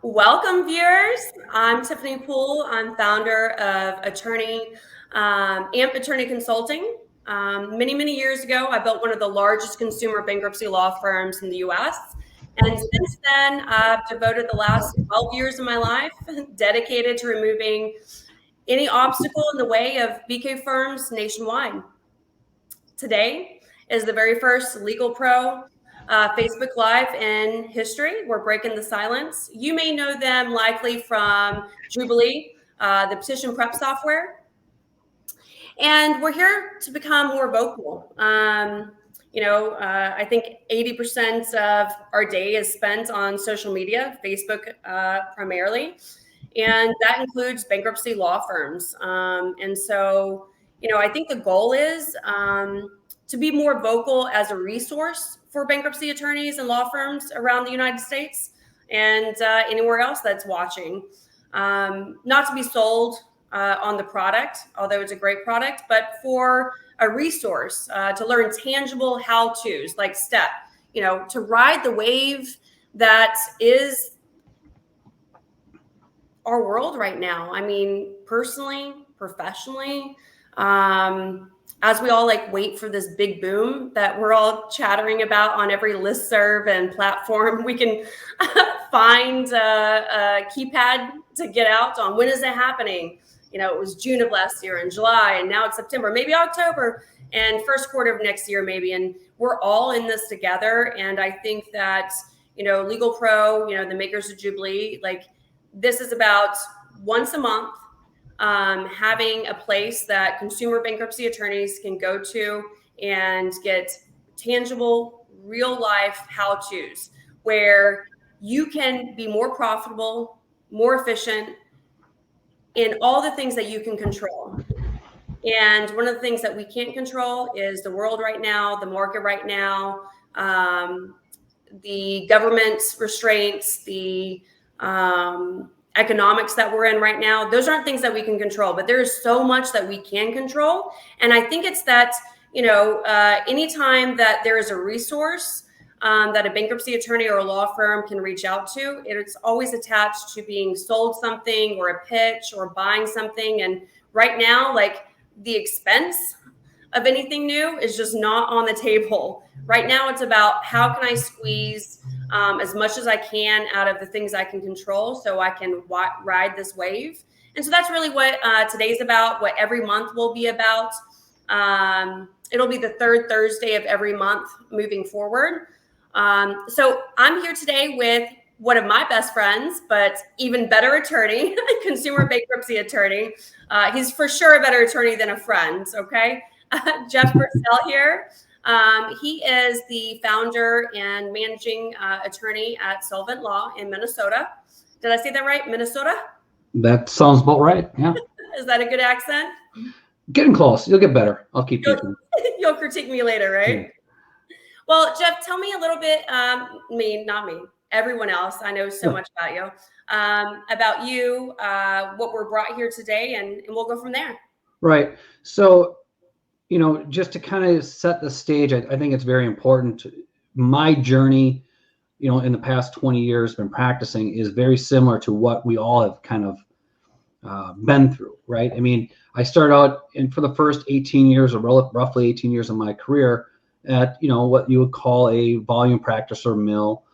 Welcome, viewers. I'm Tiffany Poole. I'm founder of AMP Attorney Consulting. Many years ago, I built one of the largest consumer bankruptcy law firms in the U.S. And since then, I've devoted the last 12 years of my life dedicated to removing any obstacle in the way of BK firms nationwide. Today is the very first LegalPRO Facebook Live in history. We're breaking the silence. You may know them likely from Jubilee, the petition prep software. And we're here to become more vocal. I think 80% of our day is spent on social media, Facebook primarily, and that includes bankruptcy law firms. I think the goal is to be more vocal as a resource for bankruptcy attorneys and law firms around the United States and anywhere else that's watching. Not to be sold on the product, although it's a great product, but for a resource to learn tangible how-tos, like STEP, to ride the wave that is our world right now. I mean, personally, professionally, as we all wait for this big boom that we're all chattering about on every listserv and platform, we can find a keypad to get out on. When is it happening? It was June of last year and July, and now it's September, maybe October, and first quarter of next year, maybe. And we're all in this together. And I think that, LegalPRO, the makers of Jubilee, this is about once a month having a place that consumer bankruptcy attorneys can go to and get tangible, real life how-tos where you can be more profitable, more efficient in all the things that you can control. And one of the things that we can't control is the world right now, the market right now, the government restraints, the economics that we're in right now. Those aren't things that we can control, but there is so much that we can control. And I think it's that, anytime that there is a resource that a bankruptcy attorney or a law firm can reach out to, it's always attached to being sold something or a pitch or buying something. And right now, the expense of anything new is just not on the table. Right now, it's about how can I squeeze as much as I can out of the things I can control so I can ride this wave. And so that's really what today's about, what every month will be about. It'll be the third Thursday of every month moving forward. So I'm here today with one of my best friends, but even better attorney, consumer bankruptcy attorney. He's for sure a better attorney than a friend, okay? Jeff Purcell here. He is the founder and managing attorney at Solvent Law in Minnesota. Did I say that right? Minnesota? That sounds about right, yeah. Is that a good accent? Getting close. You'll get better. I'll keep teaching. You'll critique me later, right? Yeah. Well, Jeff, tell me a little bit, not me, everyone else. I know so much about you, what we're brought here today, and we'll go from there. Right. So, just to kind of set the stage, I think it's very important. My journey, in the past 20 years been practicing is very similar to what we all have kind of been through, right? I mean, I started out for the first 18 years or roughly 18 years of my career at, what you would call a volume practice or mill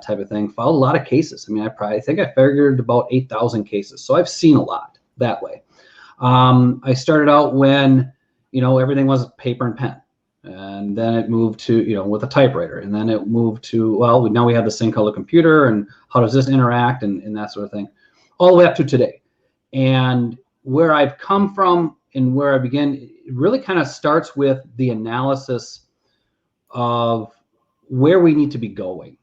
type of thing. Filed a lot of cases. I mean, I think I figured about 8,000 cases. So I've seen a lot that way. I started out when, everything was paper and pen. And then it moved to, with a typewriter. And then it moved to, now we have this thing called a computer, and how does this interact and that sort of thing, all the way up to today. And where I've come from and where I begin, it really kind of starts with the analysis of where we need to be going.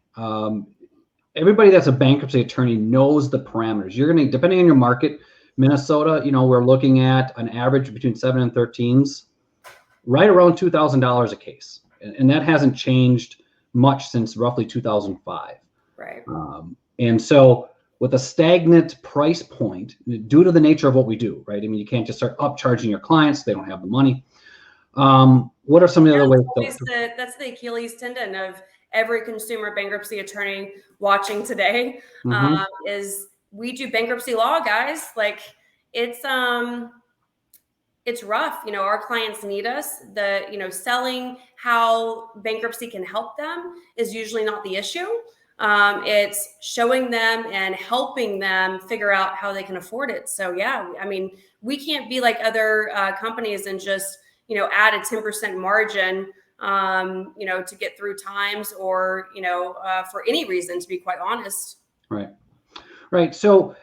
Everybody that's a bankruptcy attorney knows the parameters. You're going to, depending on your market, Minnesota, we're looking at an average between 7 and 13s, right around $2,000 a case. And that hasn't changed much since roughly 2005. Right. And so with a stagnant price point, due to the nature of what we do, right? I mean, you can't just start upcharging your clients. They don't have the money. What are some of the other ways? That's the Achilles tendon of every consumer bankruptcy attorney watching today, is we do bankruptcy law, guys. Like it's rough. You know, our clients need us. Selling how bankruptcy can help them is usually not the issue. It's showing them and helping them figure out how they can afford it. So yeah, I mean, we can't be like other companies and just, add a 10% margin, to get through times or, for any reason, to be quite honest. Right. Right. So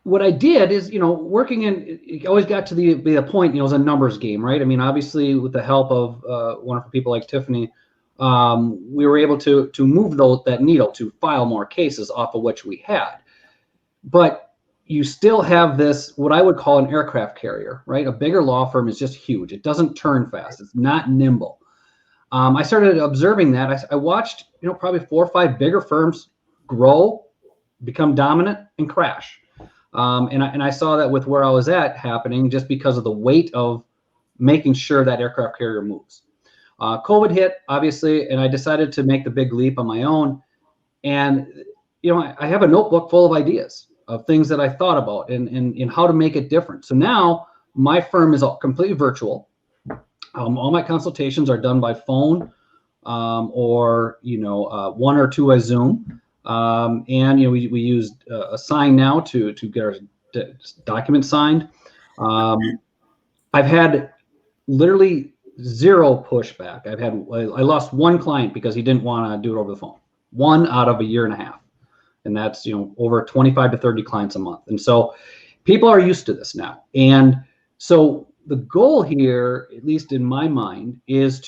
what I did is, working it always got to the point, it was a numbers game, right? I mean, obviously with the help of wonderful people like Tiffany, we were able to move that needle to file more cases off of which we had. But you still have this, what I would call an aircraft carrier, right? A bigger law firm is just huge. It doesn't turn fast. It's not nimble. I started observing that. I watched, probably 4 or 5 bigger firms grow, become dominant, and crash. And I saw that with where I was at happening just because of the weight of making sure that aircraft carrier moves. COVID hit, obviously, and I decided to make the big leap on my own. And, I have a notebook full of ideas of things that I thought about and how to make it different. So now my firm is completely virtual. All my consultations are done by phone or, 1 or 2 by Zoom. And we used a sign now to get our document signed. I've had literally 0 pushback. I lost 1 client because he didn't want to do it over the phone. 1 out of a year and a half, and that's over 25 to 30 clients a month. And so people are used to this now. And so the goal here, at least in my mind, is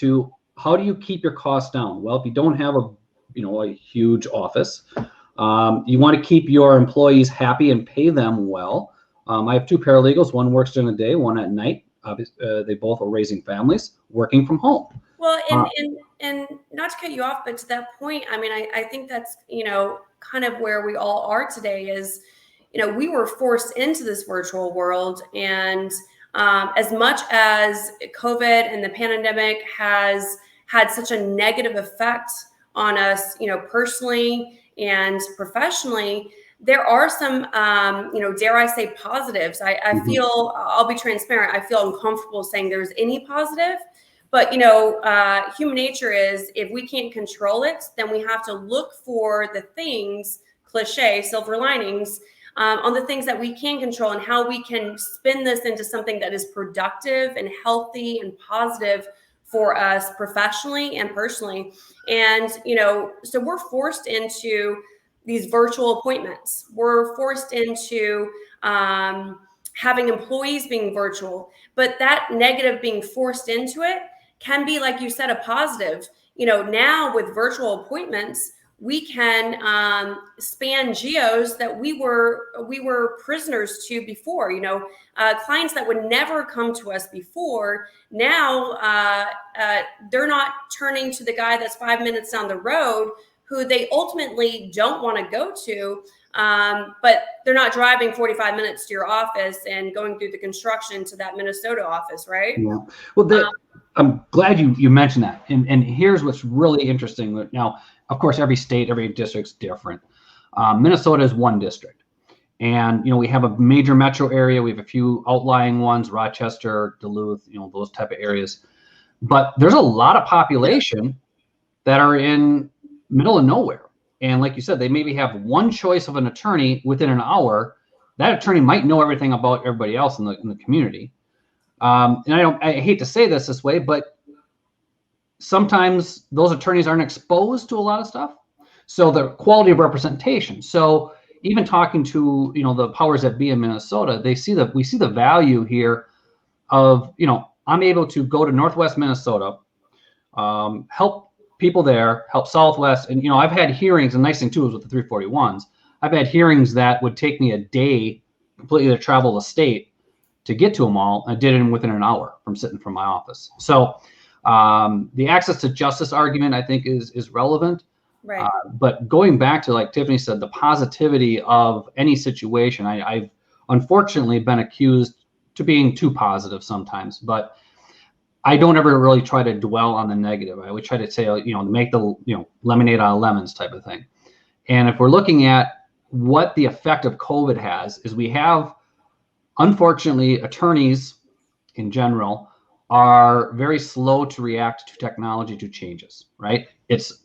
how do you keep your costs down? Well, if you don't have a huge office. You want to keep your employees happy and pay them well. I have 2 paralegals. One works during the day, one at night. They both are raising families, working from home. Well, and not to cut you off, but to that point, I mean, I think that's, kind of where we all are today is, we were forced into this virtual world. And as much as COVID and the pandemic has had such a negative effect on us, personally and professionally, there are some, dare I say, positives. I feel, I'll be transparent, I feel uncomfortable saying there's any positive, but, human nature is if we can't control it, then we have to look for the things, cliche, silver linings, on the things that we can control and how we can spin this into something that is productive and healthy and positive for us professionally and personally. And, so we're forced into these virtual appointments. We're forced into having employees being virtual, but that negative being forced into it can be, like you said, a positive. Now with virtual appointments, we can span geos that we were prisoners to before. Clients that would never come to us before, now they're not turning to the guy that's 5 minutes down the road who they ultimately don't want to go to, but they're not driving 45 minutes to your office and going through the construction to that Minnesota office, right? Yeah. Well, I'm glad you mentioned that. And here's what's really interesting. Now, of course, every state, every district's different. Minnesota is 1 district. And, we have a major metro area. We have a few outlying ones, Rochester, Duluth, those type of areas. But there's a lot of population that are in middle of nowhere. And like you said, they maybe have 1 choice of an attorney within an hour. That attorney might know everything about everybody else in the community. And I hate to say this way, but sometimes those attorneys aren't exposed to a lot of stuff. So the quality of representation. So even talking to, the powers that be in Minnesota, we see the value here of, I'm able to go to Northwest Minnesota, help people there, help Southwest. And, I've had hearings, and the nice thing too is with the 341s, I've had hearings that would take me a day completely to travel the state to get to them all. I did it within an hour from sitting from my office. So the access to justice argument, I think, is relevant. Right. But going back to, like Tiffany said, the positivity of any situation, I've unfortunately been accused to being too positive sometimes. But I don't ever really try to dwell on the negative. I would try to say, make the, lemonade out of lemons type of thing. And if we're looking at what the effect of COVID has, is we have, unfortunately, attorneys in general are very slow to react to technology, to changes, right?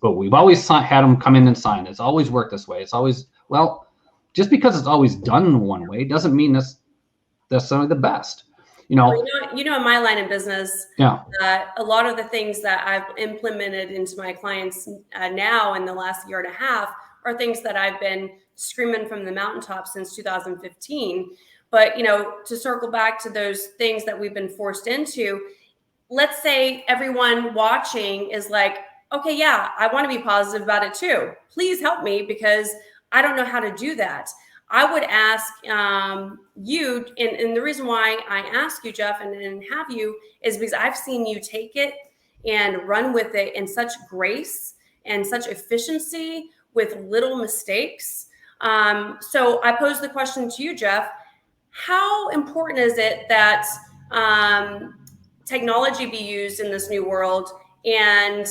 But we've always had them come in and sign. It's always worked this way. It's always, well, just because it's always done one way doesn't mean that's necessarily the best. In my line of business, yeah, a lot of the things that I've implemented into my clients now in the last year and a half are things that I've been screaming from the mountaintop since 2015. But, to circle back to those things that we've been forced into, let's say everyone watching is like, okay, yeah, I want to be positive about it too. Please help me, because I don't know how to do that. I would ask you, and the reason why I ask you, Jeff, and have you, is because I've seen you take it and run with it in such grace and such efficiency with little mistakes. So I pose the question to you, Jeff. How important is it that technology be used in this new world and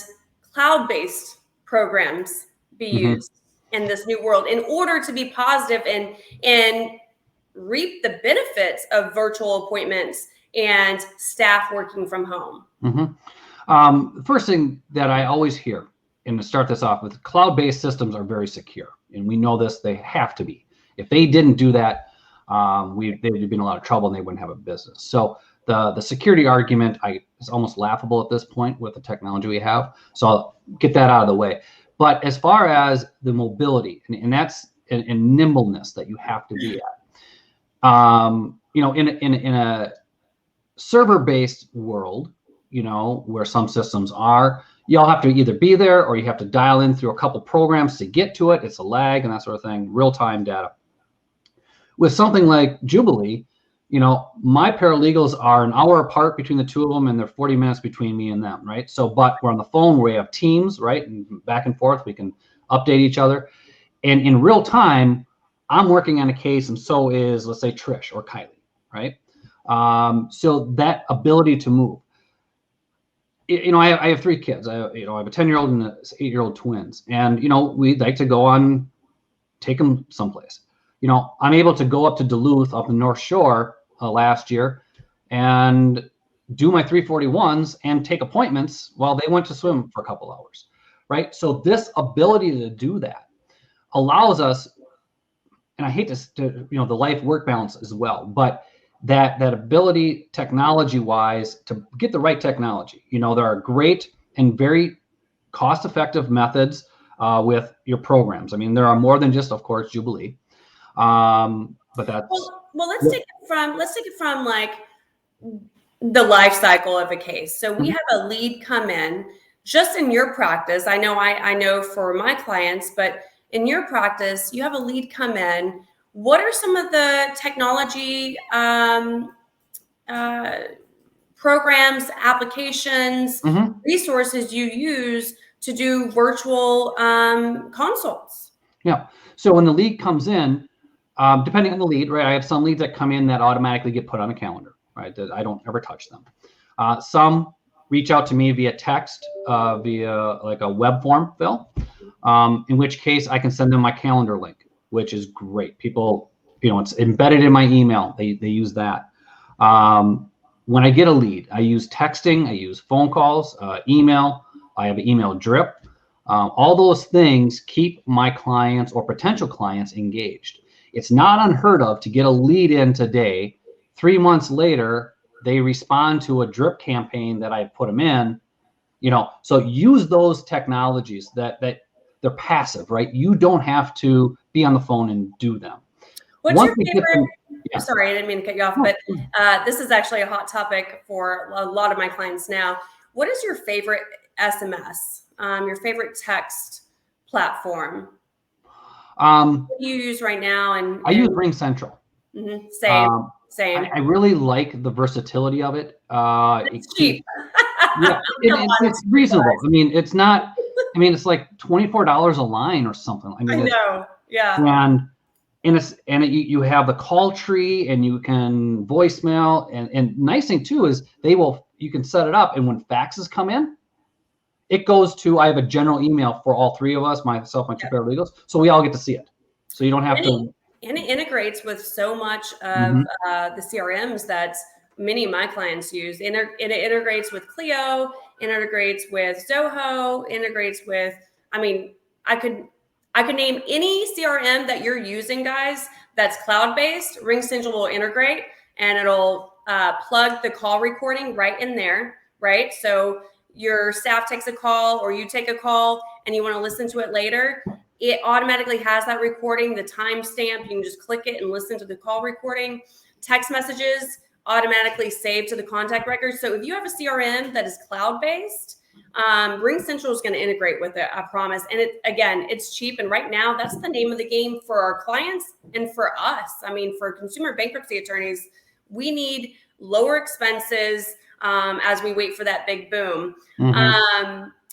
cloud-based programs be used in this new world in order to be positive and reap the benefits of virtual appointments and staff working from home? The first thing that I always hear, and to start this off with, cloud-based systems are very secure, and we know this. They have to be. If they didn't do that, they'd be in a lot of trouble and they wouldn't have a business. So the security argument is almost laughable at this point with the technology we have. So I'll get that out of the way. But as far as the mobility and that's and nimbleness that you have to be at, in a server-based world, where some systems are, you'll have to either be there or you have to dial in through a couple programs to get to it. It's a lag and that sort of thing, real-time data. With something like Jubilee, my paralegals are an hour apart between the two of them, and they're 40 minutes between me and them, right? So, but we're on the phone, we have Teams, right? And back and forth, we can update each other. And in real time, I'm working on a case, and so is, let's say, Trish or Kylie, right? So that ability to move. I have 3 kids. I have a 10-year-old and 8-year-old twins. And, we'd like to go on, take them someplace. I'm able to go up to Duluth, up the North Shore last year, and do my 341s and take appointments while they went to swim for a couple hours, right? So this ability to do that allows us, and I hate to the life-work balance as well, but that ability technology-wise to get the right technology. There are great and very cost-effective methods with your programs. I mean, there are more than just, of course, Jubilee. But that's well. Let's take it from like the life cycle of a case. So we have a lead come in just in your practice. I know for my clients, but in your practice, you have a lead come in. What are some of the technology programs, applications, resources you use to do virtual consults? Yeah. So when the lead comes in, depending on the lead, right? I have some leads that come in that automatically get put on a calendar, right? That I don't ever touch them. Some reach out to me via text, via like a web form fill, in which case I can send them my calendar link, which is great. People, it's embedded in my email. They use that. When I get a lead, I use texting, I use phone calls, email. I have an email drip. All those things keep my clients or potential clients engaged. It's not unheard of to get a lead in today. 3 months later, they respond to a drip campaign that I put them in. So use those technologies that they're passive, right? You don't have to be on the phone and do them. What's your favorite? Sorry, I didn't mean to cut you off, but this is actually a hot topic for a lot of my clients now. What is your favorite SMS? Your favorite text platform? What do you use right now? And I use Ring Central. Same. I really like the versatility of it. It's cheap. Yeah, it's reasonable. I mean, it's not. I mean, it's like $24 a line or something. I know. Yeah. And you have the call tree, and you can voicemail, and nice thing too is you can set it up, and when faxes come in, it goes to, I have a general email for all three of us, myself, my two paralegals, so we all get to see it. So you don't have to. And it integrates with so much of the CRMs that many of my clients use. It integrates with Clio, integrates with Zoho, integrates with, I mean, I could name any CRM that you're using, guys, that's cloud-based. RingCentral will integrate, and it'll plug the call recording right in there, right? So your staff takes a call, or you take a call and you want to listen to it later, it automatically has that recording, the timestamp. You can just click it and listen to the call recording. Text messages automatically saved to the contact record. So if you have a CRM that is cloud-based, RingCentral is going to integrate with it, I promise. And it's cheap. And right now, that's the name of the game for our clients and for us. I mean, for consumer bankruptcy attorneys, we need lower expenses as we wait for that big boom.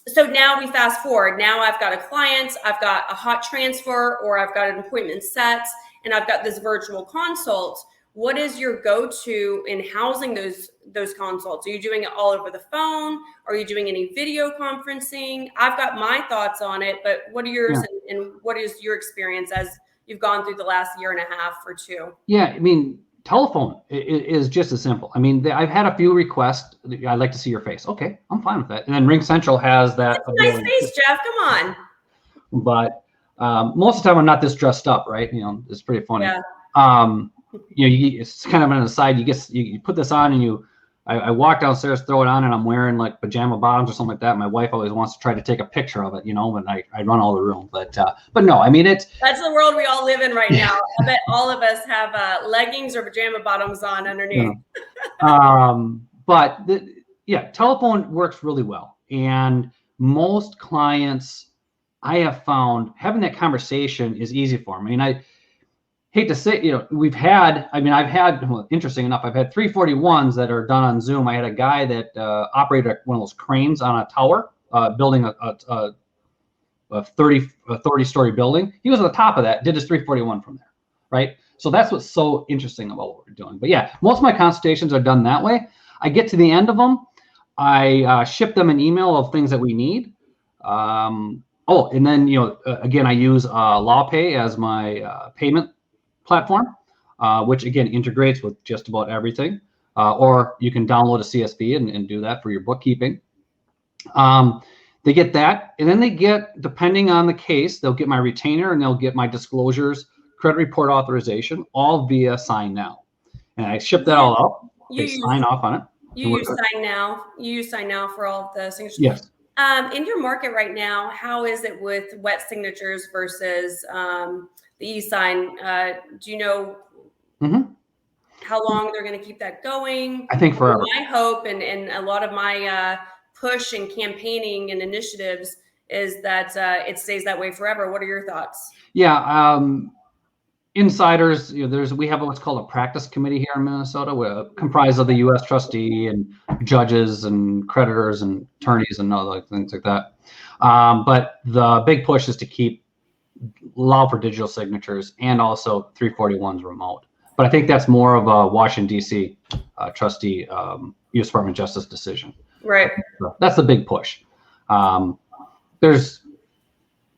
So now we fast forward. Now I've got a client, I've got a hot transfer, or I've got an appointment set, and I've got this virtual consult. What is your go-to in housing those consults? Are you doing it all over the phone? Are you doing any video conferencing? I've got my thoughts on it, but what are yours, and what is your experience as you've gone through the last year and a half or two? Yeah, I mean, telephone is just as simple. I mean, I've had a few requests. I'd like to see your face. Okay, I'm fine with that. And then RingCentral has that. That's a nice face, Jeff. Come on. But most of the time, I'm not this dressed up, right? You know, it's pretty funny. Yeah. It's kind of an aside. You put this on, and I walk downstairs, throw it on, and I'm wearing like pajama bottoms or something like that. My wife always wants to try to take a picture of it, you know, when I run all the room. But no, I mean, that's the world we all live in right now. I bet all of us have leggings or pajama bottoms on underneath. But telephone works really well. And most clients, I have found, having that conversation is easy for them. I mean, I hate to say, you know, interesting enough, I've had 341s that are done on Zoom. I had a guy that operated one of those cranes on a tower, building a 30-story building. He was at the top of that, did his 341 from there, right? So that's what's so interesting about what we're doing. But yeah, most of my consultations are done that way. I get to the end of them, I ship them an email of things that we need. And then, you know, again, I use LawPay as my payment platform, which again integrates with just about everything. Or you can download a CSV and do that for your bookkeeping. They get that, and then they get, depending on the case, they'll get my retainer, and they'll get my disclosures, credit report authorization, all via Sign Now. And I ship that all out. They sign off on it. You use Sign Now. You use Sign Now for all of the signatures. Yes. In your market right now, how is it with wet signatures versus the e-sign? Do you know how long they're going to keep that going? I think forever. My hope and a lot of my push and campaigning and initiatives is that it stays that way forever. What are your thoughts? Yeah. Insiders, you know, we have what's called a practice committee here in Minnesota, comprised of the U.S. trustee and judges and creditors and attorneys and other things like that. But the big push is to allow for digital signatures and also 341s remote. But I think that's more of a Washington, D.C. Trustee, U.S. Department of Justice decision. Right. So that's the big push.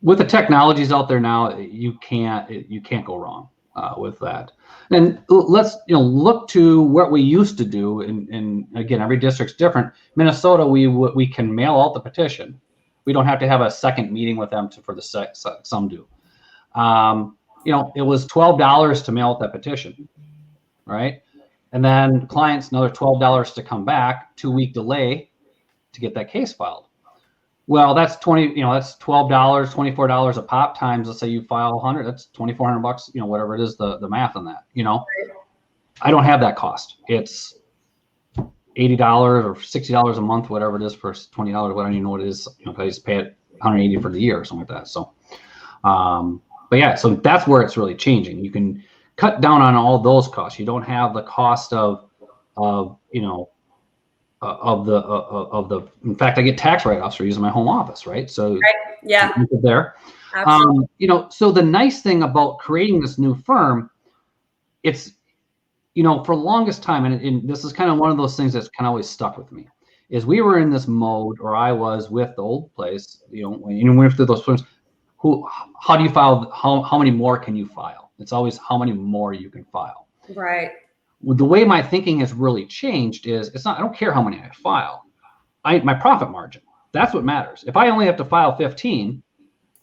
With the technologies out there now, you can't go wrong with that. And let's look to what we used to do. And again, every district's different. Minnesota, we can mail out the petition. We don't have to have a second meeting with them some do. It was $12 to mail out that petition, right? And then clients another $12 to come back, 2-week delay to get that case filed. Well, that's that's $12, $24 a pop times, let's say you file 100, that's $2,400, whatever it is, the math on that, I don't have that cost. It's $80 or $60 a month, whatever it is, for $20, whatever, you know what it is, I just pay it $180 for the year or something like that. So, but yeah, so that's where it's really changing. You can cut down on all those costs. You don't have the cost of in fact, I get tax write-offs for using my home office, right? So right. Yeah, there. Absolutely. So the nice thing about creating this new firm, it's, for the longest time, and this is kind of one of those things that's kind of always stuck with me, is we were in this mode, or I was with the old place, when you went through those firms, how do you file? How many more can you file? It's always how many more you can file. Right. The way my thinking has really changed is I don't care how many I file. My profit margin, that's what matters. If I only have to file 15,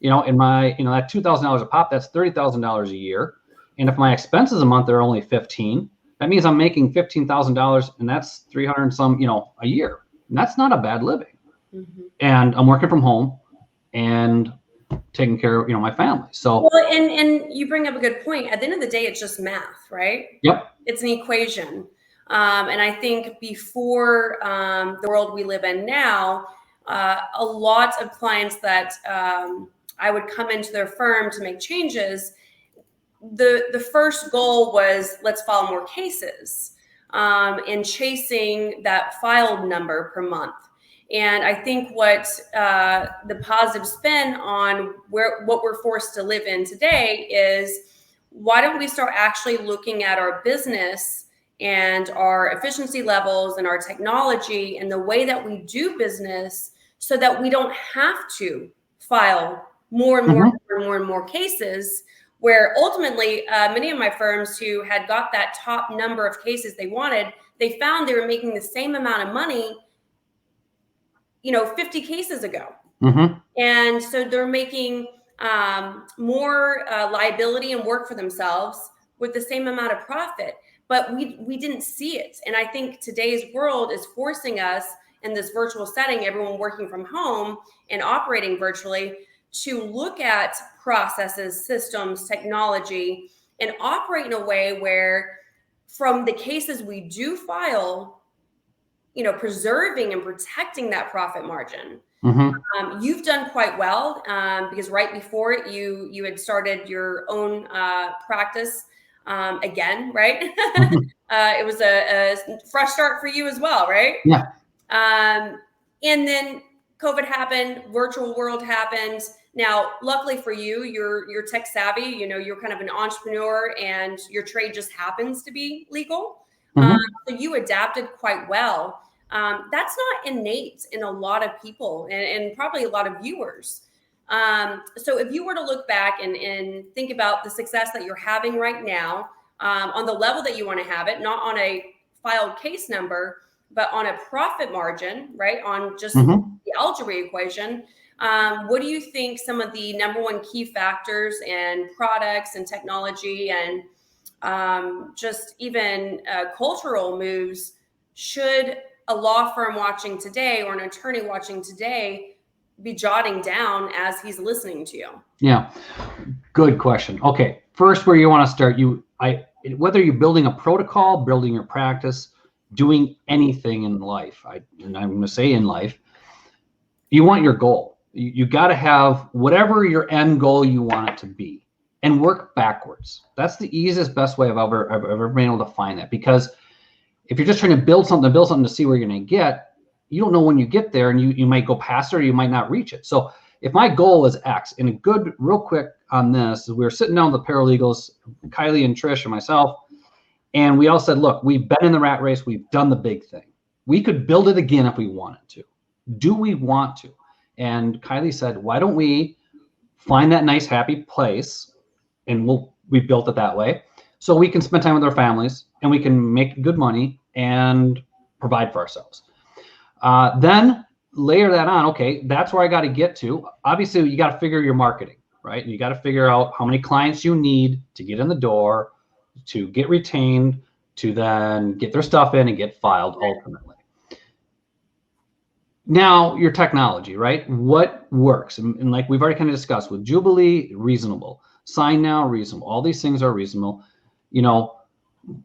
in my, that $2,000 a pop, that's $30,000 a year. And if my expenses a month are only 15, that means I'm making $15,000, and that's 300 and some, a year. And that's not a bad living. Mm-hmm. And I'm working from home and taking care of, my family. So, well, and you bring up a good point. At the end of the day, it's just math, right? Yep. It's an equation. And I think before the world we live in now, a lot of clients that I would come into their firm to make changes, the first goal was let's file more cases and chasing that filed number per month. And I think what the positive spin on what we're forced to live in today is, why don't we start actually looking at our business and our efficiency levels and our technology and the way that we do business, so that we don't have to file more and more and more and more cases, where ultimately many of my firms who had got that top number of cases they wanted, they found they were making the same amount of money 50 cases ago. And so they're making more liability and work for themselves with the same amount of profit. But we didn't see it. And I think today's world is forcing us, in this virtual setting, everyone working from home and operating virtually, to look at processes, systems, technology, and operate in a way where, from the cases we do file, preserving and protecting that profit margin. You've done quite well because right before it, you had started your own practice again, right? It was a fresh start for you as well, right? Yeah. And then COVID happened, virtual world happened. Now, luckily for you, you're tech savvy. You're kind of an entrepreneur, and your trade just happens to be legal. So you adapted quite well. That's not innate in a lot of people, and probably a lot of viewers. So if you were to look back and think about the success that you're having right now, on the level that you want to have it, not on a filed case number, but on a profit margin, right? On just the algebra equation. What do you think some of the number one key factors and products and technology and just even cultural moves should a law firm watching today, or an attorney watching today, be jotting down as he's listening to you? Yeah, good question. Okay, first, where you want to start, whether you're building a protocol, building your practice, doing anything in life, and I'm going to say in life, you want your goal. You got to have whatever your end goal you want it to be, and work backwards. That's the easiest, best way I've ever been able to find that. Because if you're just trying to build something to see where you're going to get, you don't know when you get there, and you might go past it, or you might not reach it. So if my goal is X, and real quick on this, we were sitting down with the paralegals, Kylie and Trish and myself, and we all said, look, we've been in the rat race. We've done the big thing. We could build it again if we wanted to. Do we want to? And Kylie said, why don't we find that nice, happy place, and we built it that way, so we can spend time with our families, and we can make good money and provide for ourselves. Then layer that on. Okay, that's where I got to get to. Obviously, you got to figure your marketing, right? And you got to figure out how many clients you need to get in the door, to get retained, to then get their stuff in and get filed ultimately. Now, your technology, right? What works? And like we've already kind of discussed with Jubilee, reasonable. Sign Now, reasonable. All these things are reasonable.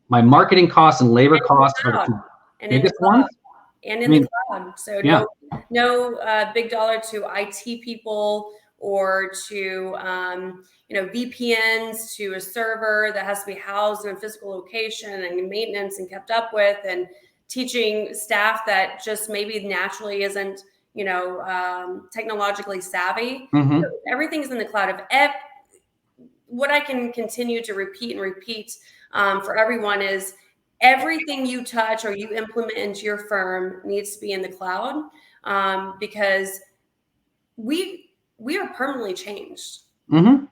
My marketing costs and labor costs are the two biggest ones. And in the cloud. So yeah. No big dollar to IT people, or to VPNs to a server that has to be housed in a physical location and maintenance and kept up with, and teaching staff that just maybe naturally isn't technologically savvy. Mm-hmm. So everything's in the cloud. What I can continue to repeat for everyone is everything you touch or you implement into your firm needs to be in the cloud, because we are permanently changed. Mm-hmm.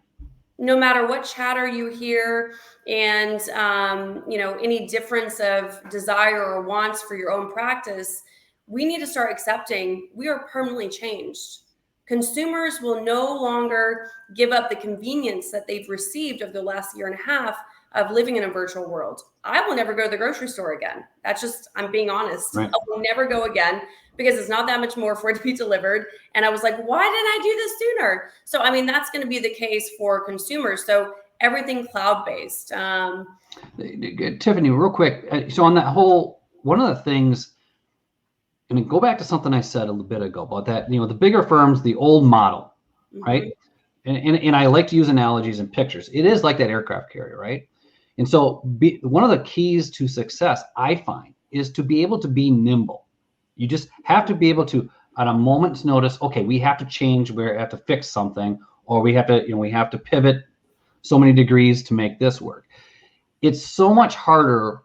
No matter what chatter you hear, and any difference of desire or wants for your own practice, we need to start accepting we are permanently changed. Consumers will no longer give up the convenience that they've received over the last year and a half of living in a virtual world. I will never go to the grocery store again. That's just, I'm being honest. Right. I will never go again because it's not that much more for it to be delivered. And I was like, why didn't I do this sooner? So, I mean, that's going to be the case for consumers. So everything cloud-based. Tiffany, real quick. So on that whole, one of the things, I mean, go back to something I said a little bit ago about that, the bigger firms, the old model, right? And I like to use analogies and pictures. It is like that aircraft carrier, right? And so one of the keys to success, I find, is to be able to be nimble. You just have to be able to, at a moment's notice, okay, we have to change, we have to fix something, or we have to pivot so many degrees to make this work. It's so much harder,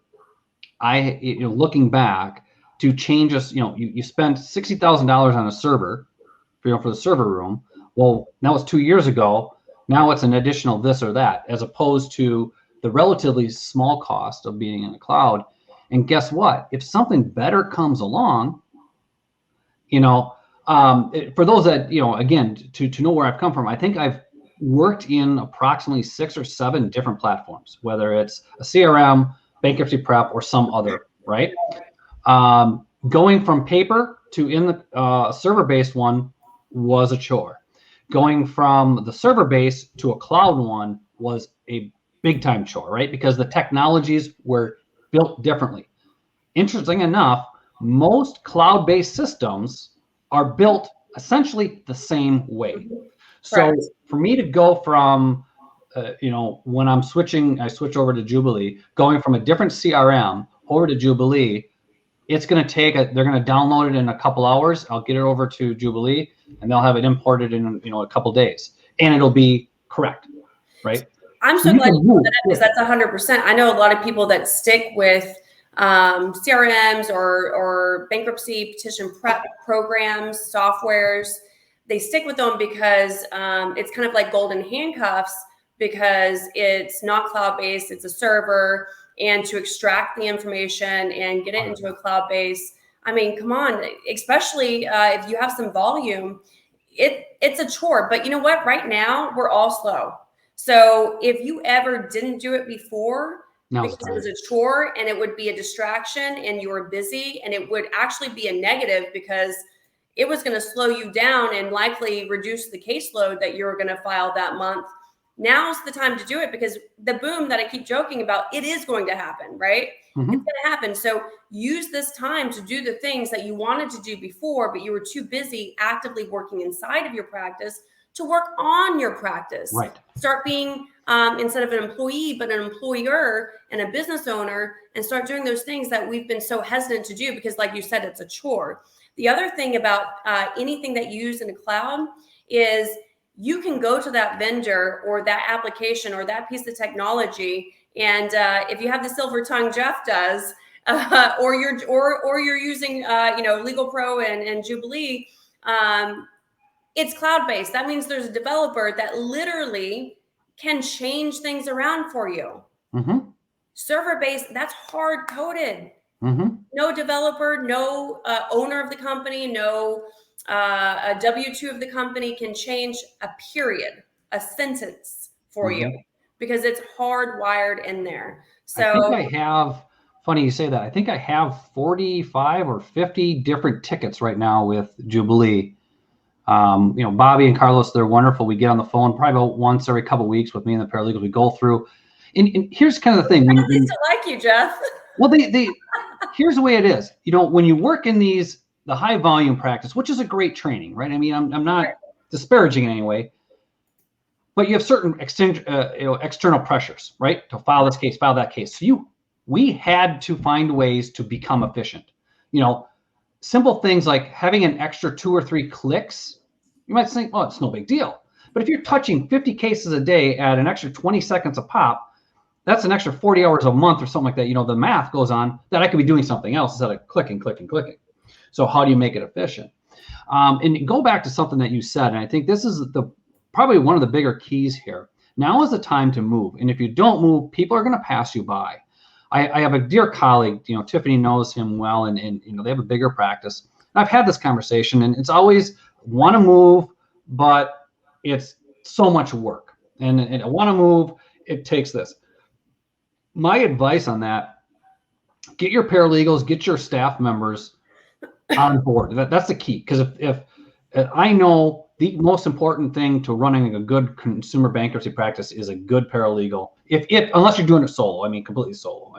looking back, to change us. You spent $60,000 on a server, for the server room. Well, that was 2 years ago. Now it's an additional this or that, as opposed to the relatively small cost of being in the cloud. And guess what? If something better comes along, for those that, again, to know where I've come from, I think I've worked in approximately 6 or 7 different platforms, whether it's a CRM, bankruptcy prep, or some other, right? Going from paper to in the server-based one was a chore. Going from the server-based to a cloud one was a big-time chore, right? Because the technologies were built differently. Interesting enough, most cloud-based systems are built essentially the same way. So Correct. For me to go from, when I switch over to Jubilee, going from a different CRM over to Jubilee, it's going to they're going to download it in a couple hours. I'll get it over to Jubilee and they'll have it imported in, a couple days, and it'll be correct. Right. I'm so glad you brought that up, because that's 100%. I know a lot of people that stick with CRMs or bankruptcy petition prep programs, softwares. They stick with them because it's kind of like golden handcuffs, because it's not cloud-based, it's a server, and to extract the information and get it into a cloud-based, I mean, come on, especially if you have some volume, it's a chore. But you know what? Right now, we're all slow. So if you ever didn't do it before, because it was a chore and it would be a distraction and you were busy, and it would actually be a negative because it was going to slow you down and likely reduce the caseload that you were going to file that month. Now's the time to do it, because the boom that I keep joking about, it is going to happen, right? Mm-hmm. It's going to happen. So use this time to do the things that you wanted to do before, but you were too busy actively working inside of your practice to work on your practice. Right. Start being, instead of an employee, but an employer and a business owner, and start doing those things that we've been so hesitant to do because, like you said, it's a chore. The other thing about anything that you use in the cloud is you can go to that vendor or that application or that piece of technology, and if you have the silver tongue Jeff does, or you're using LegalPRO and Jubilee, it's cloud-based. That means there's a developer that literally can change things around for you. Mm-hmm. Server-based, that's hard-coded. Mm-hmm. No developer, no owner of the company, no a W-2 of the company can change a period, a sentence for Mm-hmm. you, because it's hardwired in there. So I think I have, funny you say that, I think I have 45 or 50 different tickets right now with Jubilee. Bobby and Carlos, they're wonderful. We get on the phone probably about once every couple of weeks with me and the paralegals. We go through, and here's kind of the thing. I used to like you, Jeff. Well, here's the way it is. When you work in the high volume practice, which is a great training, right? I mean, I'm not disparaging in any way, but you have certain external pressures, right? To file this case, file that case. So we had to find ways to become efficient. simple things like having an extra 2 or 3 clicks, you might think, oh, it's no big deal. But if you're touching 50 cases a day at an extra 20 seconds a pop, that's an extra 40 hours a month or something like that. The math goes on that I could be doing something else instead of clicking. So how do you make it efficient? And go back to something that you said, and I think this is probably one of the bigger keys here. Now is the time to move. And if you don't move, people are going to pass you by. I have a dear colleague, Tiffany knows him well, and they have a bigger practice. I've had this conversation, and it's always want to move, but it's so much work. And I want to move, it takes this. My advice on that, get your paralegals, get your staff members on board. That's the key. Because if I know the most important thing to running a good consumer bankruptcy practice is a good paralegal. Unless you're doing it solo, completely solo.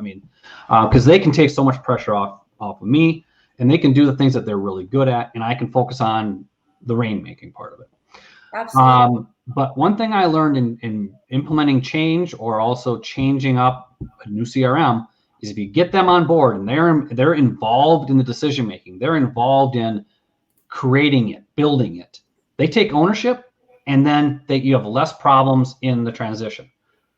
Because they can take so much pressure off of me, and they can do the things that they're really good at, and I can focus on the rainmaking part of it. Absolutely. But one thing I learned in implementing change or also changing up a new CRM is if you get them on board and they're involved in the decision making, they're involved in creating it, building it. They take ownership, and then you have less problems in the transition.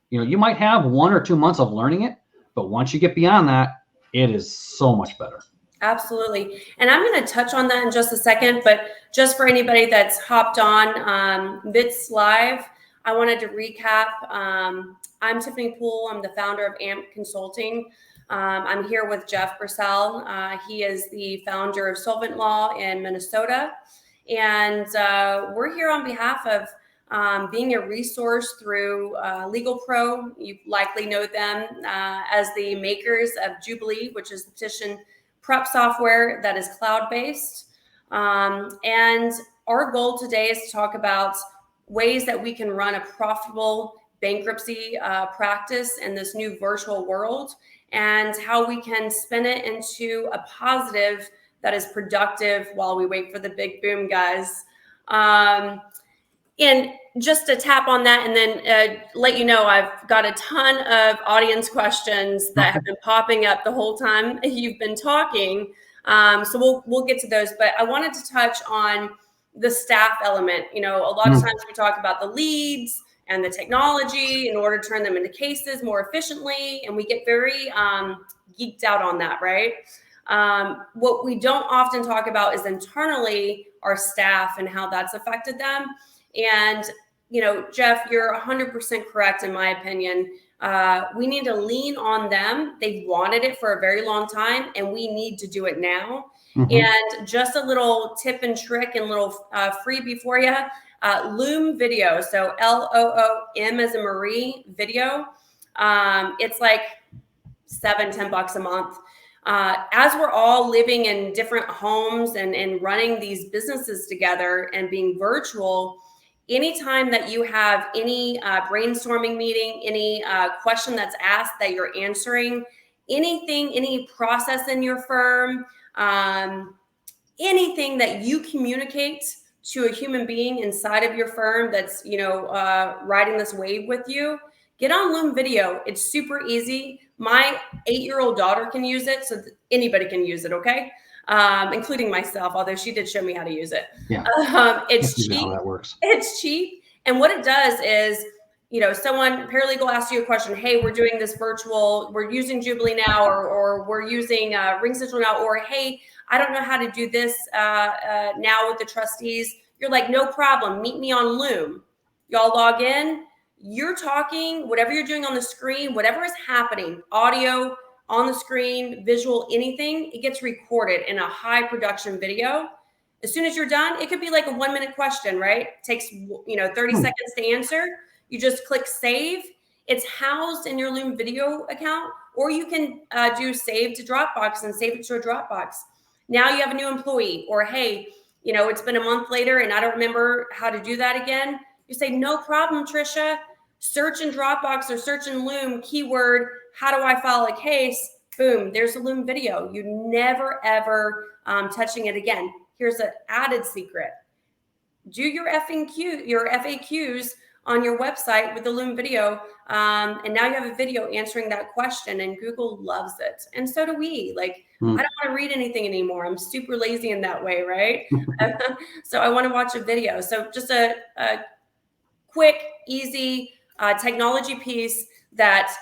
You might have 1 or 2 months of learning it, but once you get beyond that, it is so much better. Absolutely. And I'm going to touch on that in just a second, but just for anybody that's hopped on this live, I wanted to recap. I'm Tiffany Poole. I'm the founder of AMP Consulting. I'm here with Jeff Brissell. He is the founder of Solvent Law in Minnesota. And we're here on behalf of being a resource through LegalPRO. You likely know them as the makers of Jubilee, which is the petition prep software that is cloud-based. And our goal today is to talk about ways that we can run a profitable bankruptcy practice in this new virtual world, and how we can spin it into a positive that is productive while we wait for the big boom, guys. And just to tap on that and then let you know, I've got a ton of audience questions that have been popping up the whole time you've been talking. So we'll get to those, but I wanted to touch on the staff element. A lot of times we talk about the leads and the technology in order to turn them into cases more efficiently, and we get very geeked out on that, right? What we don't often talk about is internally our staff and how that's affected them. And, Jeff, you're 100% correct in my opinion. We need to lean on them. They've wanted it for a very long time, and we need to do it now. And just a little tip and trick and little freebie for you. Loom video. So LOOM as in Marie video. It's like $7-10 a month. As we're all living in different homes and running these businesses together and being virtual, anytime that you have any brainstorming meeting, any question that's asked that you're answering, anything, any process in your firm, anything that you communicate to a human being inside of your firm that's, riding this wave with you, get on Loom Video. It's super easy. My 8-year-old daughter can use it, so anybody can use it, okay? Including myself, although she did show me how to use it. Yeah. It's cheap. How that works. It's cheap. And what it does is, paralegal asks you a question. Hey, we're doing this virtual, we're using Jubilee now, or we're using Ring Central now, or hey, I don't know how to do this now with the trustees. You're like, no problem. Meet me on Loom. Y'all log in. You're talking, whatever you're doing on the screen, whatever is happening, audio on the screen, visual, anything, it gets recorded in a high production video. As soon as you're done, it could be like a 1-minute question, right? It takes, 30 seconds to answer. You just click save. It's housed in your Loom video account, or you can do save to Dropbox and save it to a Dropbox. Now you have a new employee, or hey, it's been a month later and I don't remember how to do that again. You say, no problem, Trisha. Search in Dropbox or search in Loom, keyword, how do I file a case? Boom, there's a Loom video. You never, ever touching it again. Here's an added secret. Do your FAQs on your website with the Loom video. And now you have a video answering that question, and Google loves it. And so do we. Like, I don't want to read anything anymore. I'm super lazy in that way, right? So I want to watch a video. So just a quick, easy technology piece that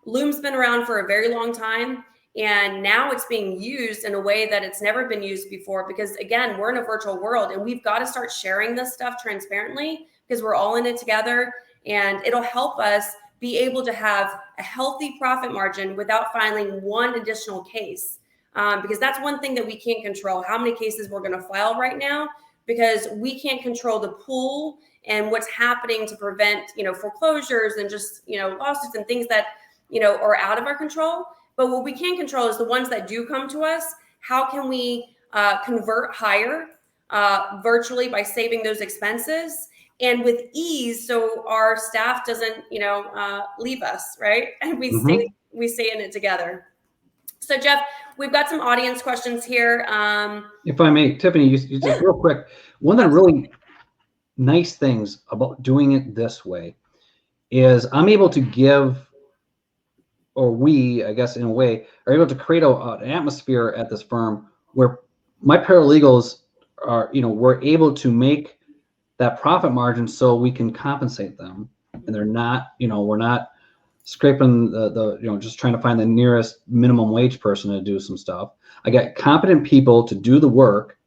Loom's been around for a very long time. And now it's being used in a way that it's never been used before, because again, we're in a virtual world and we've got to start sharing this stuff transparently, because we're all in it together, and it'll help us be able to have a healthy profit margin without filing one additional case. Because that's one thing that we can't control, how many cases we're going to file right now, because we can't control the pool and what's happening to prevent, foreclosures and just, lawsuits and things that, are out of our control. But what we can control is the ones that do come to us. How can we convert higher virtually by saving those expenses and with ease, so our staff doesn't, leave us, right? And we stay in it together. So Jeff, we've got some audience questions here. If I may, Tiffany, you just real quick. One of the really nice things about doing it this way is I'm able to give, or we, I guess in a way, are able to create an atmosphere at this firm where my paralegals are, we're able to make that profit margin so we can compensate them. And they're not, we're not scraping the just trying to find the nearest minimum wage person to do some stuff. I got competent people to do the work.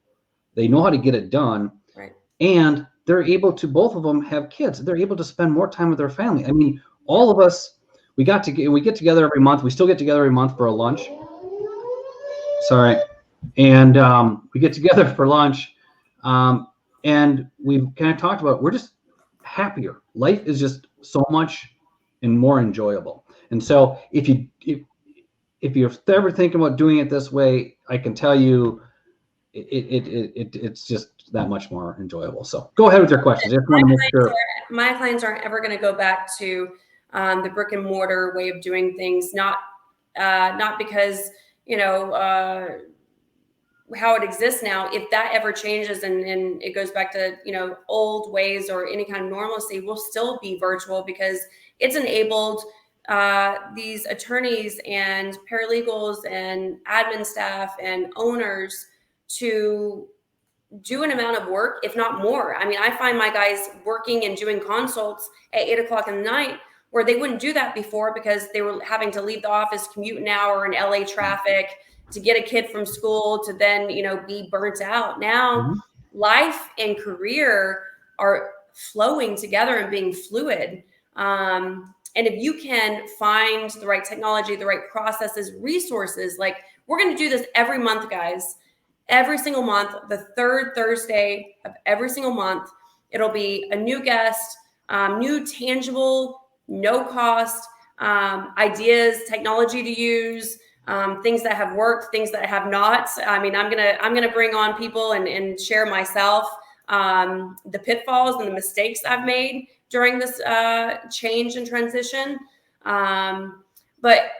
They know how to get it done. Right. And they're able to, both of them have kids. They're able to spend more time with their family. I mean, all of us, we get together every month. We still get together every month for a lunch. Sorry. And we get together for lunch. And we've kind of talked about, we're just happier. Life is just so much and more enjoyable. And so if you're ever thinking about doing it this way, I can tell you it's just that much more enjoyable. So go ahead with your questions. I just want to make sure. My clients aren't ever going to go back to the brick and mortar way of doing things, not because, how it exists now. If that ever changes and it goes back to, old ways or any kind of normalcy, we'll still be virtual, because it's enabled these attorneys and paralegals and admin staff and owners to do an amount of work, if not more. I mean, I find my guys working and doing consults at 8:00 in the night, where they wouldn't do that before because they were having to leave the office, commute an hour in LA traffic to get a kid from school to then, be burnt out. Now, life and career are flowing together and being fluid. And if you can find the right technology, the right processes, resources, like we're going to do this every month, guys, every single month, the third Thursday of every single month, it'll be a new guest, new tangible, no cost ideas, technology to use, things that have worked, things that have not. I mean, I'm gonna bring on people and share myself the pitfalls and the mistakes I've made during this change and transition. But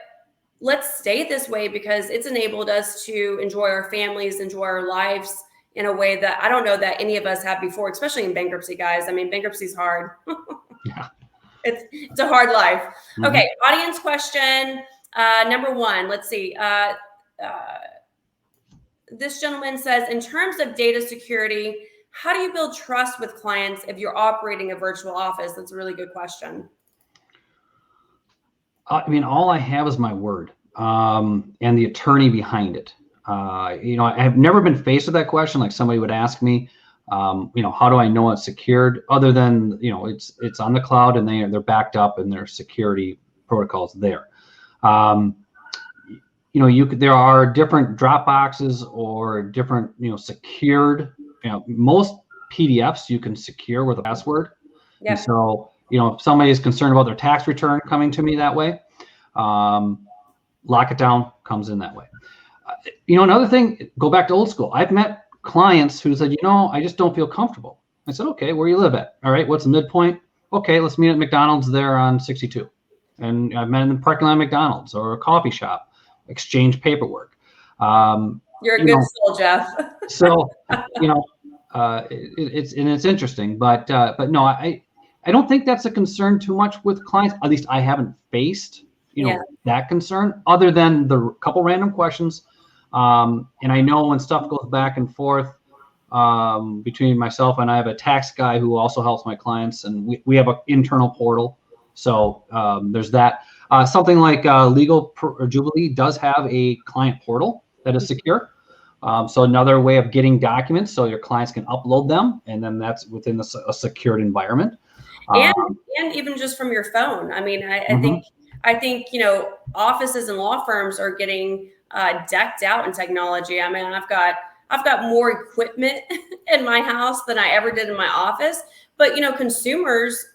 let's stay this way, because it's enabled us to enjoy our families, enjoy our lives in a way that I don't know that any of us have before, especially in bankruptcy, guys. I mean, bankruptcy is hard. Yeah. It's a hard life. Okay, audience question number one. Let's see. This gentleman says, in terms of data security, how do you build trust with clients if you're operating a virtual office? That's a really good question. I mean, all I have is my word and the attorney behind it. I have never been faced with that question. Like somebody would ask me, how do I know it's secured? Other than, it's on the cloud and they're backed up and their security protocols there. There are different drop boxes or different, secured, most PDFs you can secure with a password. Yep. And so, if somebody is concerned about their tax return coming to me that way, lock it down, comes in that way. Another thing, go back to old school. I've met clients who said, I just don't feel comfortable. I said, okay, where you live at? All right, what's the midpoint? Okay, let's meet at McDonald's there on 62. And I've met in the parking lot of McDonald's or a coffee shop, exchange paperwork. You're a good soul, Jeff. So, it's interesting, but no, I don't think that's a concern too much with clients. At least I haven't faced, Yeah. that concern, other than the couple random questions. And I know when stuff goes back and forth between myself and I have a tax guy who also helps my clients, and we have an internal portal. So there's that. Something like LegalPRO or Jubilee does have a client portal that is secure. So another way of getting documents so your clients can upload them, and then that's within a secured environment. And even just from your phone. I mean, I think offices and law firms are getting decked out in technology. I mean, I've got more equipment in my house than I ever did in my office. But consumers,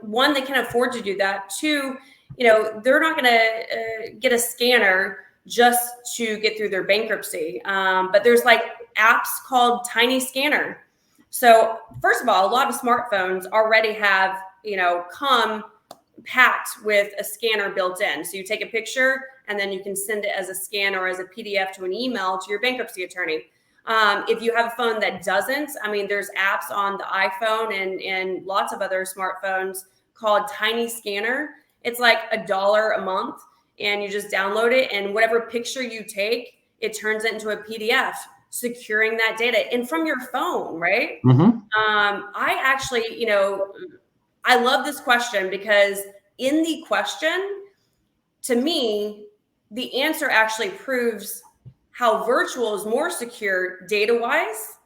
one, they can afford to do that. Two, they're not going to get a scanner just to get through their bankruptcy. But there's like apps called Tiny Scanner. So first of all, a lot of smartphones already have, come packed with a scanner built in. So you take a picture and then you can send it as a scan or as a PDF to an email to your bankruptcy attorney. If you have a phone that doesn't, I mean, there's apps on the iPhone and lots of other smartphones called Tiny Scanner. It's like $1 a month, and you just download it, and whatever picture you take, it turns it into a PDF, securing that data and from your phone, right? I actually, I love this question because in the question, to me, the answer actually proves how virtual is more secure data-wise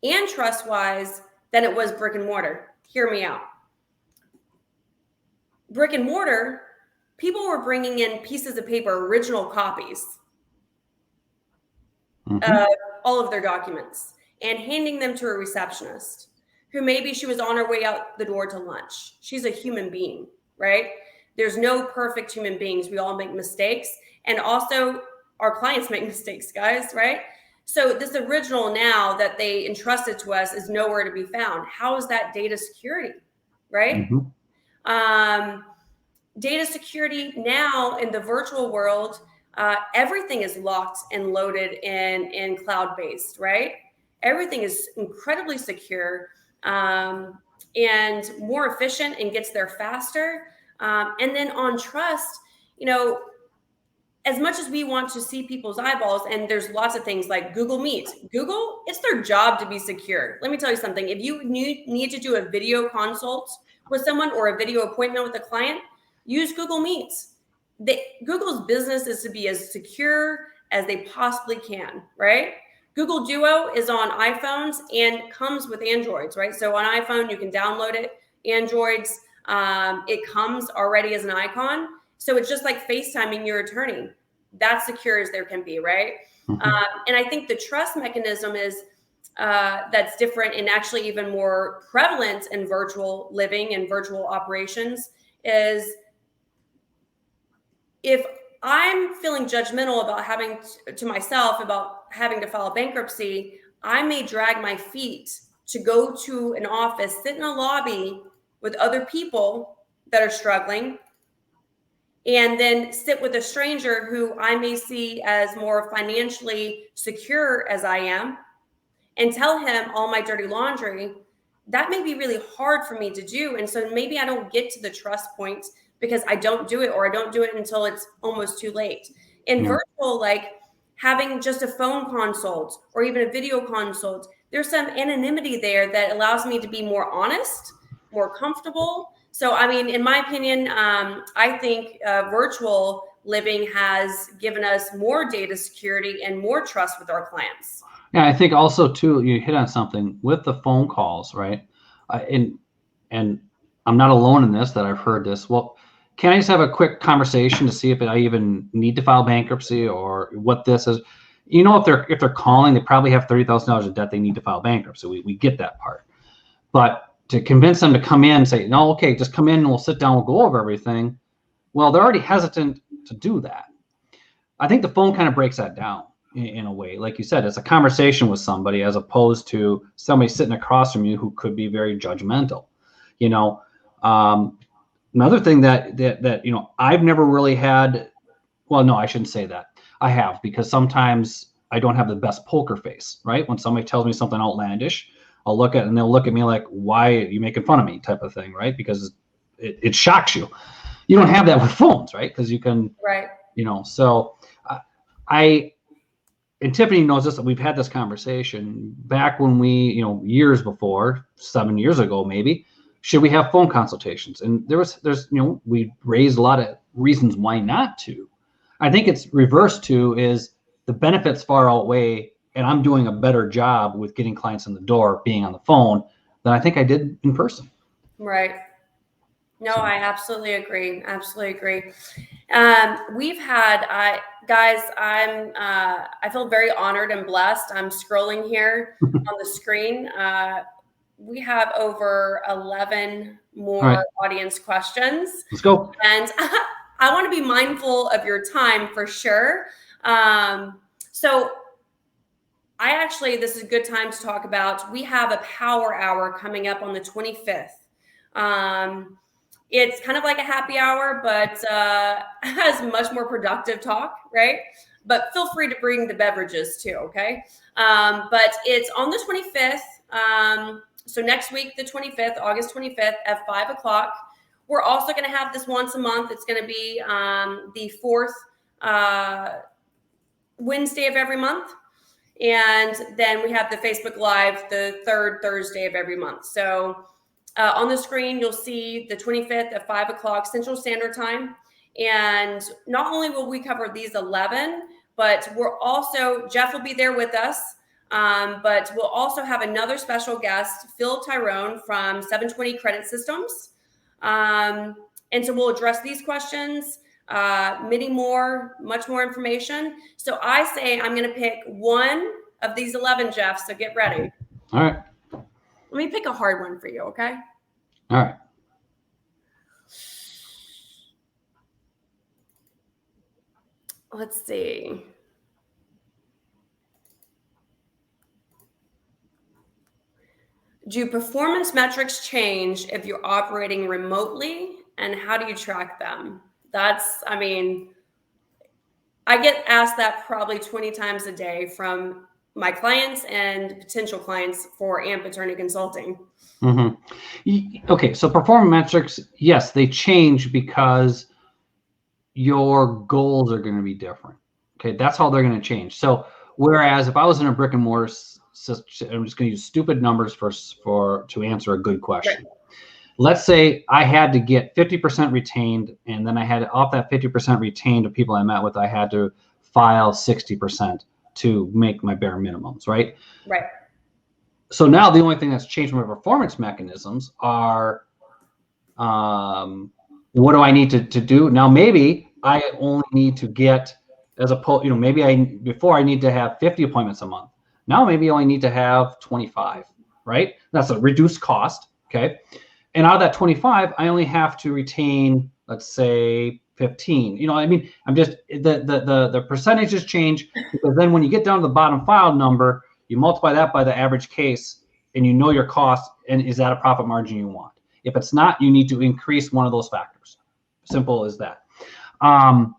and trust-wise than it was brick and mortar. Hear me out. Brick and mortar, people were bringing in pieces of paper, original copies of all of their documents and handing them to a receptionist who maybe she was on her way out the door to lunch. She's a human being, right? There's no perfect human beings. We all make mistakes. And also our clients make mistakes, guys, right? So this original now that they entrusted to us is nowhere to be found. How is that data security, right? Data security now in the virtual world, everything is locked and loaded in cloud-based, right? Everything is incredibly secure and more efficient and gets there faster. And then on trust, as much as we want to see people's eyeballs, and there's lots of things like Google Meet. Google, it's their job to be secure. Let me tell you something. If you need to do a video consult with someone or a video appointment with a client, use Google Meet. Google's business is to be as secure as they possibly can, right? Google Duo is on iPhones and comes with Androids, right? So on iPhone, you can download it. Androids, it comes already as an icon. So it's just like FaceTiming your attorney. That's secure as there can be, right? And I think the trust mechanism is that's different and actually even more prevalent in virtual living and virtual operations is if I'm feeling judgmental about having to myself about having to file bankruptcy, I may drag my feet to go to an office, sit in a lobby with other people that are struggling, and then sit with a stranger who I may see as more financially secure as I am and tell him all my dirty laundry. That may be really hard for me to do. And so maybe I don't get to the trust point because I don't do it, or I don't do it until it's almost too late. In virtual, like having just a phone consult or even a video consult, there's some anonymity there that allows me to be more honest, more comfortable. So, I mean, in my opinion, I think virtual living has given us more data security and more trust with our clients. Yeah, I think also too, you hit on something with the phone calls, right? And I'm not alone in this, that I've heard this. Well, can I just have a quick conversation to see if I even need to file bankruptcy or what this is? If they're calling, they probably have $30,000 of debt they need to file bankruptcy. We get that part. But to convince them to come in and say, no, okay, just come in and we'll sit down, we'll go over everything. Well, they're already hesitant to do that. I think the phone kind of breaks that down in a way. Like you said, it's a conversation with somebody as opposed to somebody sitting across from you who could be very judgmental. Another thing that I've never really had, well, no, I shouldn't say that. I have, because sometimes I don't have the best poker face, right? When somebody tells me something outlandish, I'll look at it and they'll look at me like, why are you making fun of me type of thing, right? Because it shocks you. You don't have that with phones, right? Because you can, Right. So and Tiffany knows this, we've had this conversation back when we, years before, 7 years ago, maybe, should we have phone consultations? And there's, we raised a lot of reasons why not to. I think it's reversed to is the benefits far outweigh, and I'm doing a better job with getting clients in the door, being on the phone, than I think I did in person. Right. No, I absolutely agree. Absolutely agree. We've had, guys, I feel very honored and blessed. I'm scrolling here on the screen. We have over 11 more audience questions. Let's go. And I want to be mindful of your time for sure. So this is a good time to talk about, we have a power hour coming up on the 25th. It's kind of like a happy hour, but has much more productive talk, right? But feel free to bring the beverages too, okay? But it's on the 25th. So next week, the 25th, August 25th at 5 o'clock. We're also going to have this once a month. It's going to be the fourth Wednesday of every month. And then we have the Facebook Live the third Thursday of every month. So on the screen, you'll see the 25th at 5 o'clock Central Standard Time. And not only will we cover these 11, but Jeff will be there with us. But we'll also have another special guest, Phil Tyrone from 720 Credit Systems. And so we'll address these questions, many more, much more information. So I say I'm going to pick one of these 11, Jeff. So get ready. All right. Let me pick a hard one for you, okay? All right. Let's see. Do performance metrics change if you're operating remotely, and how do you track them? I get asked that probably 20 times a day from my clients and potential clients for AMP Attorney Consulting. Mm-hmm. Okay, so performance metrics, yes, they change because your goals are going to be different. Okay, that's how they're going to change. So whereas if I was in a brick and mortar system, I'm just going to use stupid numbers to answer a good question. Right. Let's say I had to get 50% retained, and then I had off that 50% retained of people I met with, I had to file 60% to make my bare minimums, right? Right. So now the only thing that's changed my performance mechanisms are, what do I need to do? Now, maybe I only need to get, before I need to have 50 appointments a month. Now, maybe I only need to have 25, right? That's a reduced cost, okay? And out of that 25, I only have to retain, let's say, 15. I'm just, the percentages change, because then when you get down to the bottom file number, you multiply that by the average case, and you know your cost, and is that a profit margin you want? If it's not, you need to increase one of those factors. Simple as that. And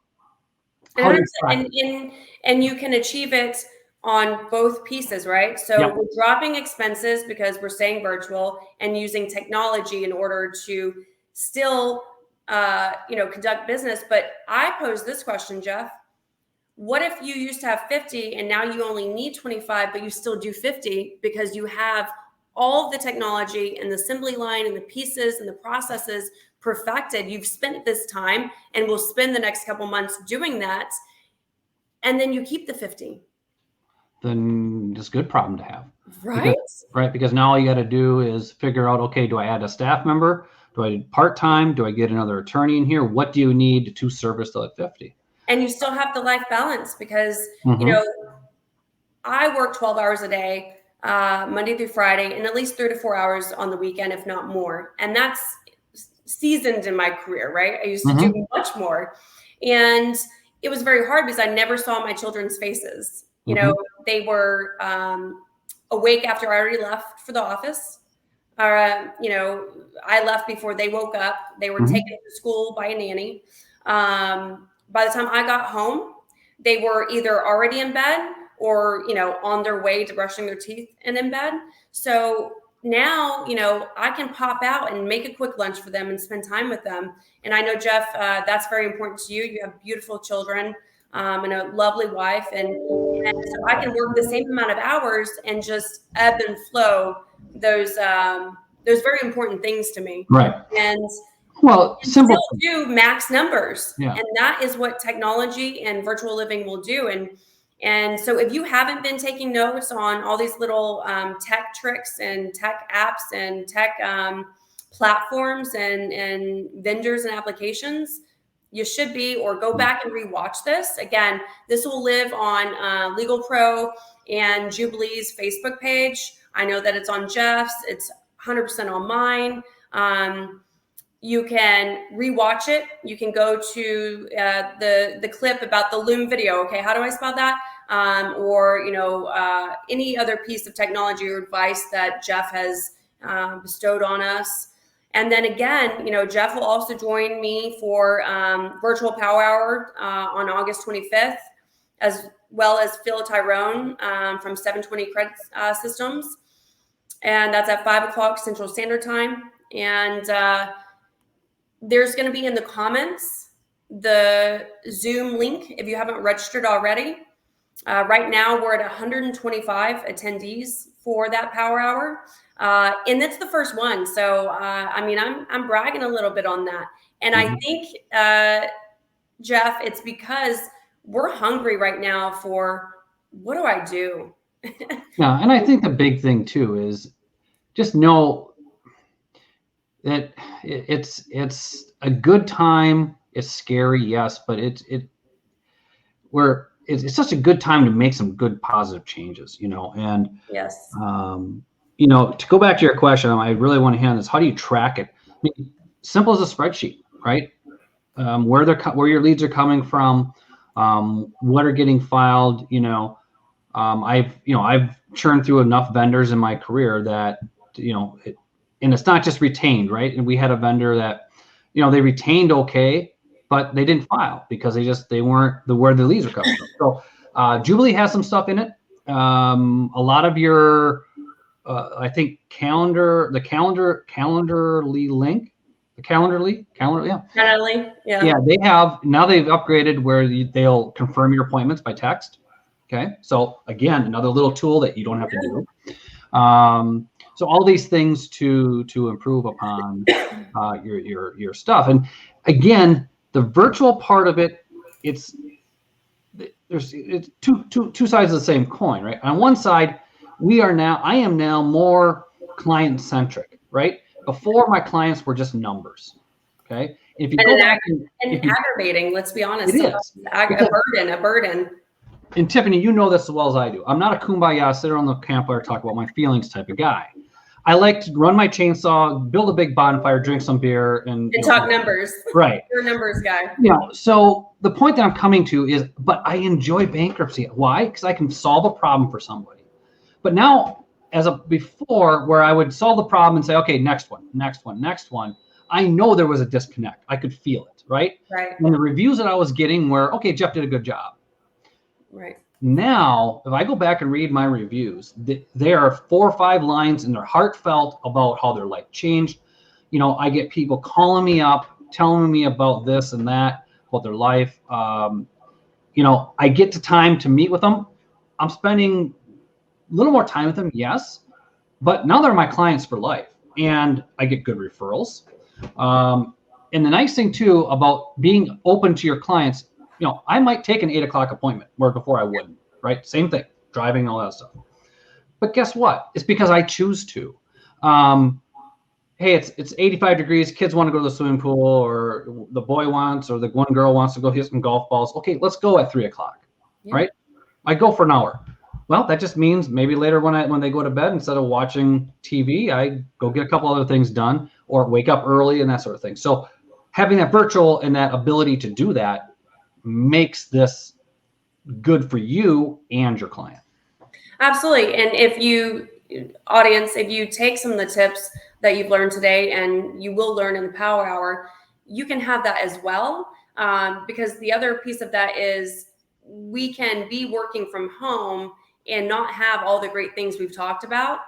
you can achieve it on both pieces, right? So Yep. We're dropping expenses because we're staying virtual and using technology in order to still, conduct business. But I pose this question, Jeff. What if you used to have 50 and now you only need 25, but you still do 50 because you have all of the technology and the assembly line and the pieces and the processes perfected? You've spent this time and will spend the next couple months doing that. And then you keep the 50. Then it's a good problem to have. Right? Because now all you got to do is figure out, okay, do I add a staff member? Do I do part-time? Do I get another attorney in here? What do you need to service the 50? And you still have the life balance because, I work 12 hours a day, Monday through Friday, and at least 3 to 4 hours on the weekend, if not more. And that's seasoned in my career, right? I used to do much more. And it was very hard because I never saw my children's faces. They were awake after I already left for the office. I left before they woke up. They were taken to school by a nanny. By the time I got home, they were either already in bed or, on their way to brushing their teeth and in bed. So now, I can pop out and make a quick lunch for them and spend time with them. And I know, Jeff, that's very important to you. You have beautiful children, and a lovely wife. And so I can work the same amount of hours and just ebb and flow those very important things to me. Right. And well, simple. Still do max numbers. Yeah. And that is what technology and virtual living will do. And so if you haven't been taking notes on all these little tech tricks and tech apps and tech platforms and vendors and applications, you should be, or go back and rewatch this. Again, this will live on LegalPRO and Jubilee's Facebook page. I know that it's on Jeff's. It's 100% on mine. You can rewatch it. You can go to the clip about the Loom video. Okay, how do I spell that? Or any other piece of technology or advice that Jeff has bestowed on us. And then again, Jeff will also join me for virtual Power Hour on August 25th, as well as Phil Tyrone from 720 Credit Systems, and that's at 5:00 Central Standard Time. And there's going to be in the comments the Zoom link if you haven't registered already. Right now, we're at 125 attendees for that Power Hour, and it's the first one. So, I'm bragging a little bit on that. And I think, Jeff, it's because we're hungry right now for what do I do? Yeah, and I think the big thing too is just know that it's a good time. It's scary, yes, but it's such a good time to make some good positive changes, and yes, to go back to your question, I really want to hit on this. How do you track it? I mean, simple as a spreadsheet, right? Where your leads are coming from, what are getting filed. I've churned through enough vendors in my career that and it's not just retained, right? And we had a vendor that they retained okay, but they didn't file because they weren't where the leads are coming from. So Jubilee has some stuff in it. A lot of your I think the Calendarly link. Calendly, yeah. Yeah, they have now. They've upgraded where they'll confirm your appointments by text. Okay, so again, another little tool that you don't have to do. So all these things to improve upon your stuff. And again, the virtual part of it, it's two sides of the same coin, right? On one side, I am now more client centric, right? Before, my clients were just numbers. Okay. If you go back and aggravating, let's be honest, it is a burden. And Tiffany, you know this as well as I do. I'm not a kumbaya, sit around the campfire, talk about my feelings type of guy. I like to run my chainsaw, build a big bonfire, drink some beer, and talk numbers. Right. You're a numbers guy. So the point that I'm coming to is, but I enjoy bankruptcy. Why? Because I can solve a problem for somebody. But now, before, where I would solve the problem and say, okay, next one. I know there was a disconnect. I could feel it, right? Right. And the reviews that I was getting were, okay, Jeff did a good job. Right. Now, if I go back and read my reviews, there are 4 or 5 lines and they're heartfelt about how their life changed. I get people calling me up, telling me about this and that, about their life. I get to time to meet with them. I'm spending a little more time with them, yes, but now they're my clients for life, and I get good referrals. And the nice thing too about being open to your clients, I might take an 8 o'clock appointment where before I wouldn't, right? Same thing, driving, all that stuff. But guess what? It's because I choose to. Hey, it's 85 degrees. Kids want to go to the swimming pool, or the boy wants, or the one girl wants to go hit some golf balls. Okay, let's go at 3 o'clock, right? I go for an hour. Well, that just means maybe later when they go to bed, instead of watching TV, I go get a couple other things done, or wake up early and that sort of thing. So having that virtual and that ability to do that makes this good for you and your client. Absolutely. And if you take some of the tips that you've learned today, and you will learn in the Power Hour, you can have that as well. Because the other piece of that is we can be working from home and not have all the great things we've talked about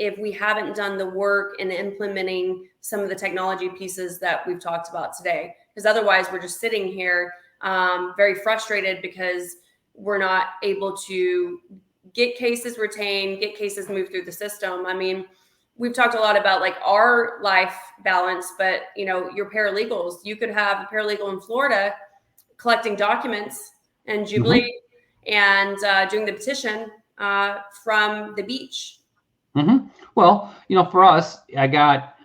if we haven't done the work in implementing some of the technology pieces that we've talked about today. Because otherwise we're just sitting here very frustrated because we're not able to get cases retained, get cases moved through the system. I mean, we've talked a lot about like our life balance, but you know, your paralegals, you could have a paralegal in Florida collecting documents and Jubilee and doing the petition from the beach. Well, you know, for us, I got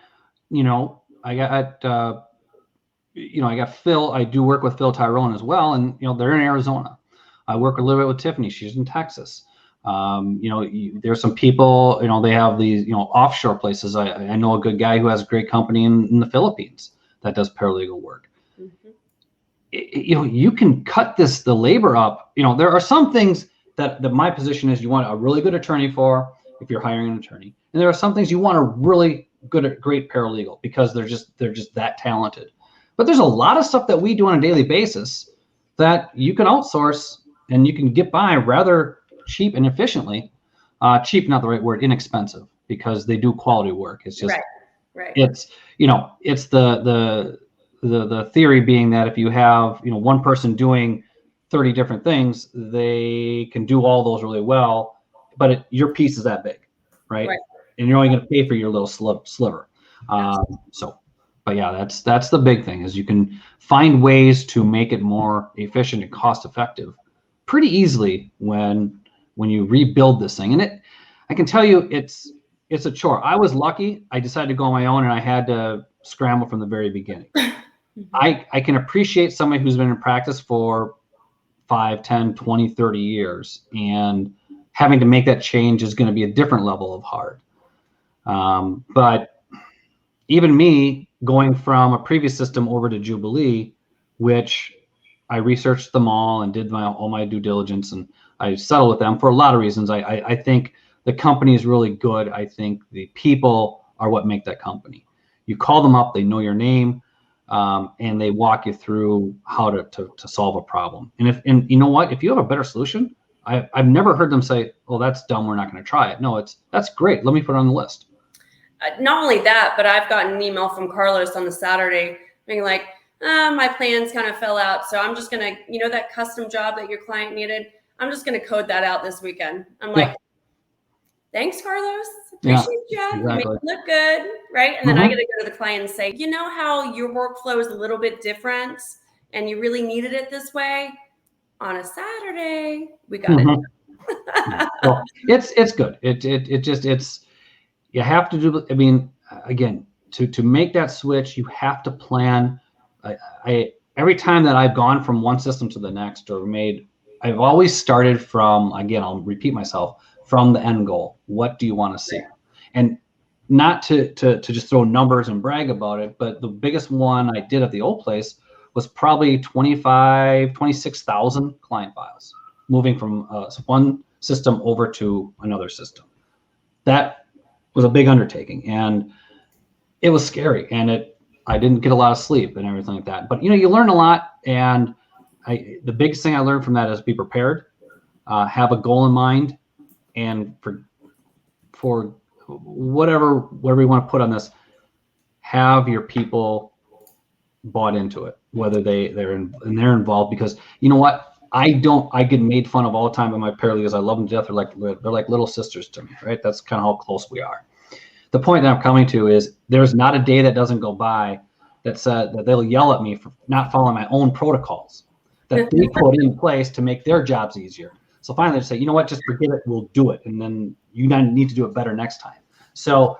Phil. I do work with Phil Tyrone as well, and you know, they're in Arizona. I work a little bit with Tiffany. She's in Texas. You know, there's some people, you know, they have these, you know, offshore places. I know a good guy who has a great company in the Philippines that does paralegal work. You know, you can cut the labor up. You know, there are some things that my position is you want a really good attorney for if you're hiring an attorney. And there are some things you want a really great paralegal because they're just that talented. But there's a lot of stuff that we do on a daily basis that you can outsource and you can get by rather cheap and efficiently. Cheap, not the right word, inexpensive, because they do quality work. It's just, right. It's, you know, it's the theory being that if you have, you know, one person doing 30 different things, they can do all those really well, but your piece is that big, right? And you're only going to pay for your little sliver. But yeah, that's the big thing, is you can find ways to make it more efficient and cost effective pretty easily when you rebuild this thing. And I can tell you, it's a chore. I was lucky. I decided to go on my own, and I had to scramble from the very beginning. I can appreciate somebody who's been in practice for 5, 10, 20, 30 years, and having to make that change is going to be a different level of hard. But even me going from a previous system over to Jubilee, which I researched them all and did all my due diligence, and I settled with them for a lot of reasons. I think the company is really good. I think the people are what make that company. You call them up, they know your name, and they walk you through how to solve a problem. And you know what? If you have a better solution, I've never heard them say, "Oh, that's dumb, we're not going to try it." No, that's great. Let me put it on the list. Not only that, but I've gotten an email from Carlos on the Saturday being like, my plans kind of fell out. So I'm just going to, you know, that custom job that your client needed, I'm just going to code that out this weekend. I'm like, thanks, Carlos. Appreciate you. Exactly. You make it look good. Right. And then I got to go to the client and say, you know how your workflow is a little bit different and you really needed it this way? On a Saturday, we got it. Well, it's good. You have to do, I mean, again, to make that switch, you have to plan. Every time that I've gone from one system to the next I've always started from, again, I'll repeat myself, from the end goal. What do you want to see? And not to just throw numbers and brag about it, but the biggest one I did at the old place was probably 26,000 client files, moving from one system over to another system. That was a big undertaking, and it was scary, and I didn't get a lot of sleep and everything like that. But you know, you learn a lot, and the biggest thing I learned from that is be prepared, have a goal in mind, and for whatever you want to put on this, have your people bought into it, whether they're involved. Because you know what, I get made fun of all the time by my paralegals. I love them to death. They're like little sisters to me, right? That's kind of how close we are. The point that I'm coming to is there's not a day that doesn't go by that they'll yell at me for not following my own protocols that they put in place to make their jobs easier. So finally they say, you know what, just forget it, we'll do it. And then you need to do it better next time. So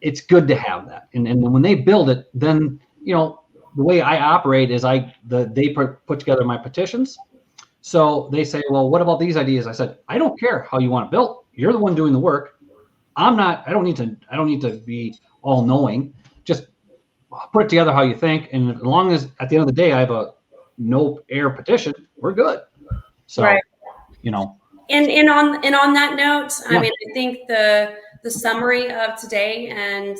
it's good to have that. And when they build it, then, you know, the way I operate is they put together my petitions. So they say, well, what about these ideas? I said, I don't care how you want it built. You're the one doing the work. I don't need to be all knowing. Just put it together how you think. And as long as at the end of the day, I have a no error petition, we're good. So, right. You know, and on that note, I mean, I think the summary of today and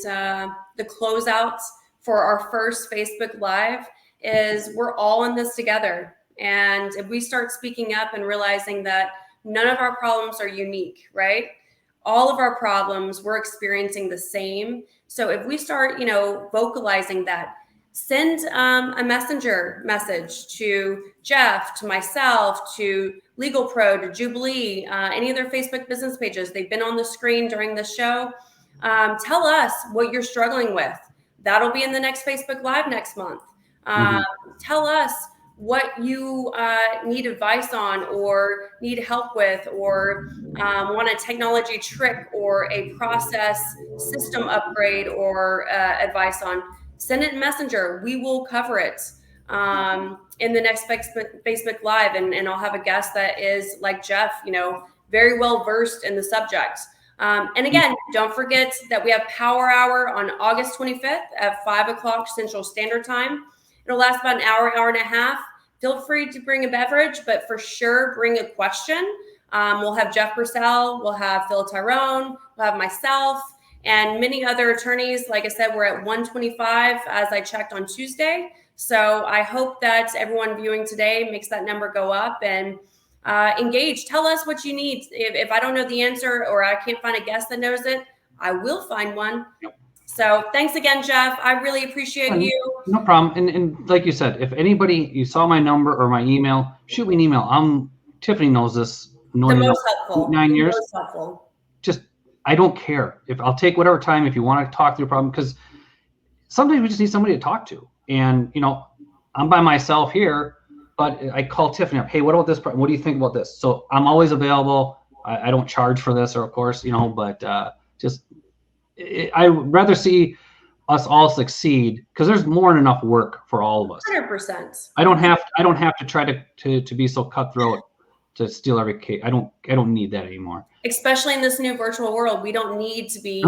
the closeouts for our first Facebook Live is we're all in this together. And if we start speaking up and realizing that none of our problems are unique, right? all of our problems, we're experiencing the same. So if we start, vocalizing that, send a messenger message to Jeff, to myself, to LegalPRO, to Jubilee, any of their Facebook business pages. They've been on the screen during the show. Tell us what you're struggling with. That'll be in the next Facebook Live next month. Tell us what you need advice on or need help with, or want a technology trick or a process system upgrade or advice on. Send it in Messenger. We will cover it in the next Facebook Live, and I'll have a guest that is like Jeff, very well versed in the subject. And again, don't forget that we have Power Hour on August 25th at 5 o'clock Central Standard Time. It'll last about an hour, hour and a half. Feel free to bring a beverage, but for sure, bring a question. We'll have Jeff Purcell, we'll have Phil Tyrone, we'll have myself, and many other attorneys. Like I said, we're at 125 as I checked on Tuesday. So I hope that everyone viewing today makes that number go up and engage. Tell us what you need. If I don't know the answer or I can't find a guest that knows it, I will find one. So thanks again, Jeff. I really appreciate you. No problem. And like you said, if anybody, you saw my number or my email, shoot me an email. Tiffany knows this. The most helpful. 9 years. Most helpful. Just, I don't care. If I'll take whatever time if you want to talk through a problem, because sometimes we just need somebody to talk to. And, I'm by myself here, but I call Tiffany up. Hey, what about this problem? What do you think about this? So I'm always available. I don't charge for this, or of course, but I would rather see us all succeed, because there's more than enough work for all of us. 100%. I don't have to try to be so cutthroat to steal every case. I don't need that anymore. Especially in this new virtual world, we don't need to be,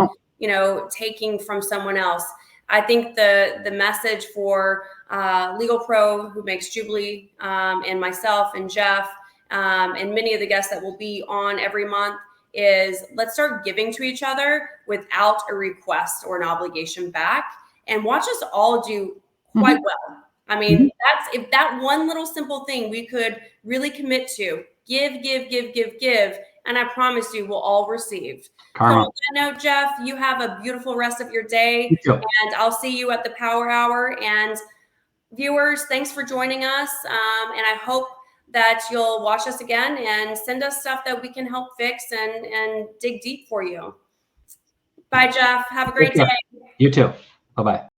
taking from someone else. I think the message for LegalPRO, who makes Jubilee, and myself and Jeff, and many of the guests that will be on every month, is let's start giving to each other without a request or an obligation back, and watch us all do quite well. I mean, if that one little simple thing we could really commit to, give, and I promise you we'll all receive. Karma. So on that note, Jeff, you have a beautiful rest of your day, and I'll see you at the Power Hour. And viewers, thanks for joining us, and I hope that you'll watch us again and send us stuff that we can help fix and dig deep for you. Bye, Jeff. Have a great day. You too. Bye-bye.